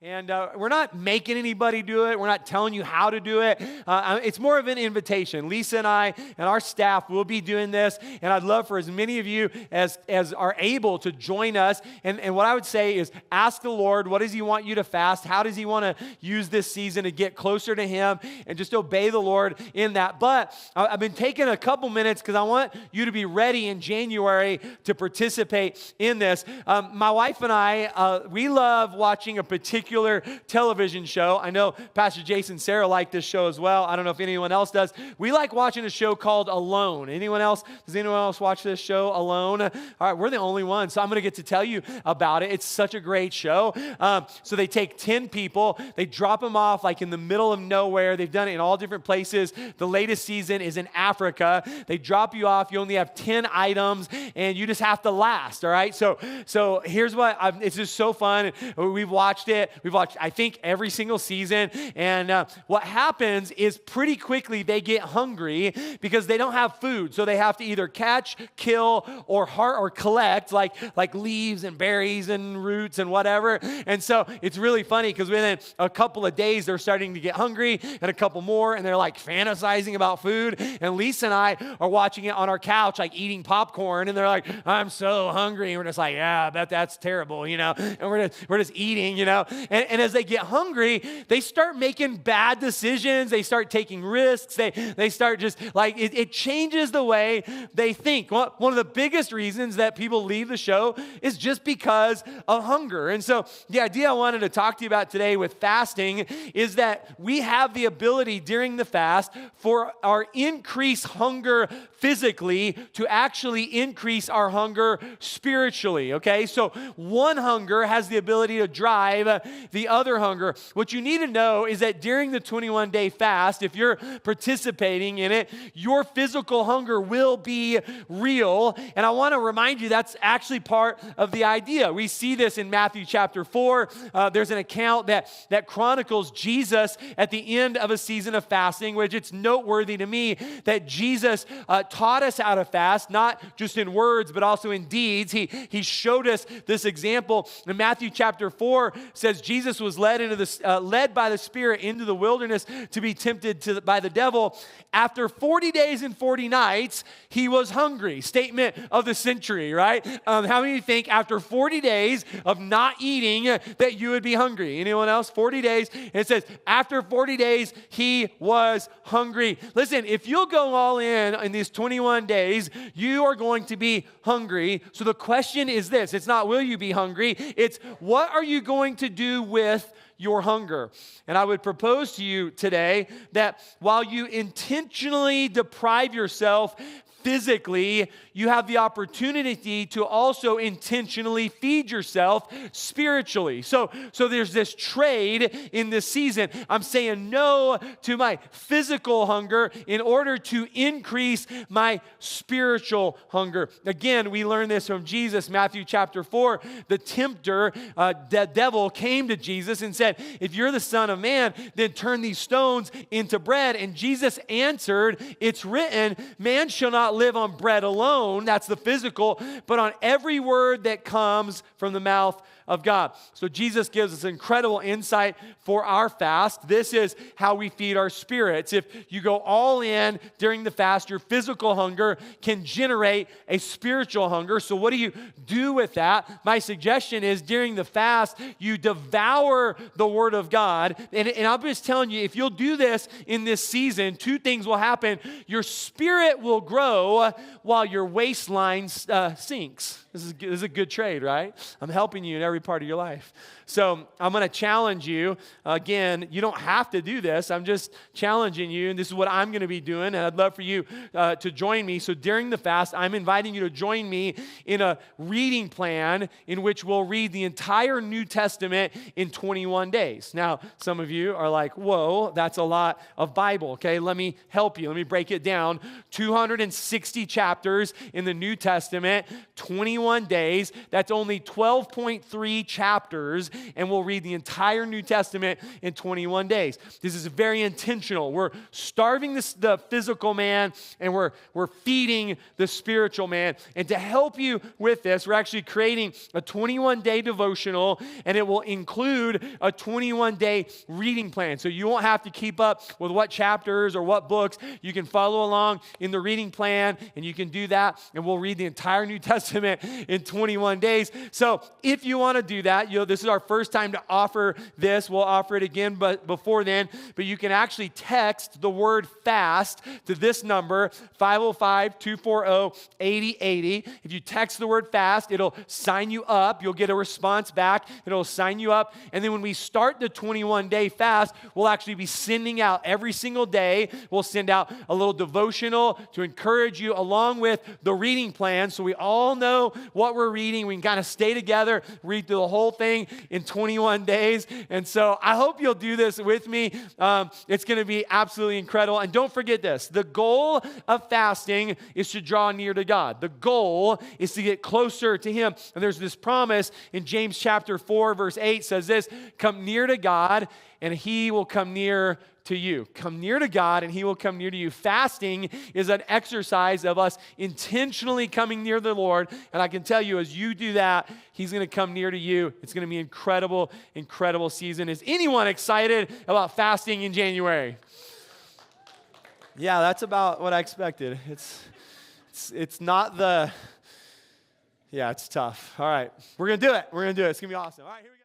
And we're not making anybody do it. We're not telling you how to do it. It's more of an invitation. Lisa and I and our staff will be doing this, and I'd love for as many of you as are able to join us. And what I would say is ask the Lord, what does he want you to fast? How does he want to use this season to get closer to him? And just obey the Lord in that. But I've been taking a couple minutes because I want you to be ready in January to participate in this. My wife and I, we love watching a particular television show. I know Pastor Jason and Sarah like this show as well. I don't know if anyone else does. We like watching a show called Alone. Anyone else? Does anyone else watch this show, Alone? All right, we're the only ones, so I'm going to get to tell you about it. It's such a great show. So they take 10 people, they drop them off like in the middle of nowhere. They've done it in all different places. The latest season is in Africa. They drop you off. You only have 10 items, and you just have to last, all right? So here's what, it's just so fun. We've watched it. We've watched, I think, every single season. And what happens is pretty quickly they get hungry because they don't have food. So they have to either catch, kill, or collect like leaves and berries and roots and whatever. And so it's really funny because within a couple of days, they're starting to get hungry, and a couple more, and they're like fantasizing about food. And Lisa and I are watching it on our couch, like eating popcorn, and they're like, I'm so hungry. And we're just like, yeah, I bet that's terrible, you know? And we're just eating, you know? And as they get hungry, they start making bad decisions. They start taking risks. They start just like, it changes the way they think. One of the biggest reasons that people leave the show is just because of hunger. And so the idea I wanted to talk to you about today with fasting is that we have the ability during the fast for our increased hunger physically to actually increase our hunger spiritually, okay? So one hunger has the ability to drive the other hunger. What you need to know is that during the 21-day fast, if you're participating in it, your physical hunger will be real. And I want to remind you that's actually part of the idea. We see this in Matthew chapter 4. There's an account that chronicles Jesus at the end of a season of fasting, which it's noteworthy to me that Jesus taught us how to fast, not just in words, but also in deeds. He showed us this example. In Matthew chapter 4 says Jesus was led by the Spirit into the wilderness to be tempted by the devil. After 40 days and 40 nights, he was hungry. Statement of the century, right? How many of you think after 40 days of not eating that you would be hungry? Anyone else? 40 days. And it says after 40 days, he was hungry. Listen, if you'll go all in these 21 days, you are going to be hungry. So the question is this. It's not will you be hungry? It's what are you going to do with your hunger? And I would propose to you today that while you intentionally deprive yourself physically, you have the opportunity to also intentionally feed yourself spiritually. So there's this trade in this season. I'm saying no to my physical hunger in order to increase my spiritual hunger. Again, we learn this from Jesus, Matthew chapter 4. The tempter, the devil, came to Jesus and said, if you're the Son of Man, then turn these stones into bread. And Jesus answered, it's written, man shall not live on bread alone, that's the physical, but on every word that comes from the mouth of God. So Jesus gives us incredible insight for our fast. This is how we feed our spirits. If you go all in during the fast, your physical hunger can generate a spiritual hunger. So what do you do with that? My suggestion is during the fast, you devour the Word of God. And I'm just telling you, if you'll do this in this season, two things will happen. Your spirit will grow while your waistline sinks. This is a good trade, right? I'm helping you in every part of your life. So I'm going to challenge you. Again, you don't have to do this. I'm just challenging you, and this is what I'm going to be doing, and I'd love for you to join me. So during the fast, I'm inviting you to join me in a reading plan in which we'll read the entire New Testament in 21 days. Now, some of you are like, whoa, that's a lot of Bible. Okay, let me help you. Let me break it down. 260 chapters in the New Testament, 21 21 days. That's only 12.3 chapters, and we'll read the entire New Testament in 21 days. This is very intentional. We're starving the physical man, and we're feeding the spiritual man. And to help you with this, we're actually creating a 21-day devotional, and it will include a 21-day reading plan. So you won't have to keep up with what chapters or what books. You can follow along in the reading plan, and you can do that, and we'll read the entire New Testament in 21 days. So if you want to do that, this is our first time to offer this. We'll offer it again but before then. But you can actually text the word FAST to this number, 505-240-8080. If you text the word FAST, it'll sign you up. You'll get a response back. It'll sign you up. And then when we start the 21-day fast, we'll actually be sending out every single day. We'll send out a little devotional to encourage you along with the reading plan, so we all know what we're reading. We can kind of stay together, read through the whole thing in 21 days. And so I hope you'll do this with me. It's going to be absolutely incredible. And don't forget this. The goal of fasting is to draw near to God. The goal is to get closer to Him. And there's this promise in James chapter 4, verse 8 says this: come near to God, and He will come near to you. Come near to God, and He will come near to you. Fasting is an exercise of us intentionally coming near the Lord. And I can tell you, as you do that, He's going to come near to you. It's going to be an incredible, incredible season. Is anyone excited about fasting in January? Yeah, that's about what I expected. It's not the, yeah, it's tough. All right, we're going to do it. We're going to do it. It's going to be awesome. All right, here we go.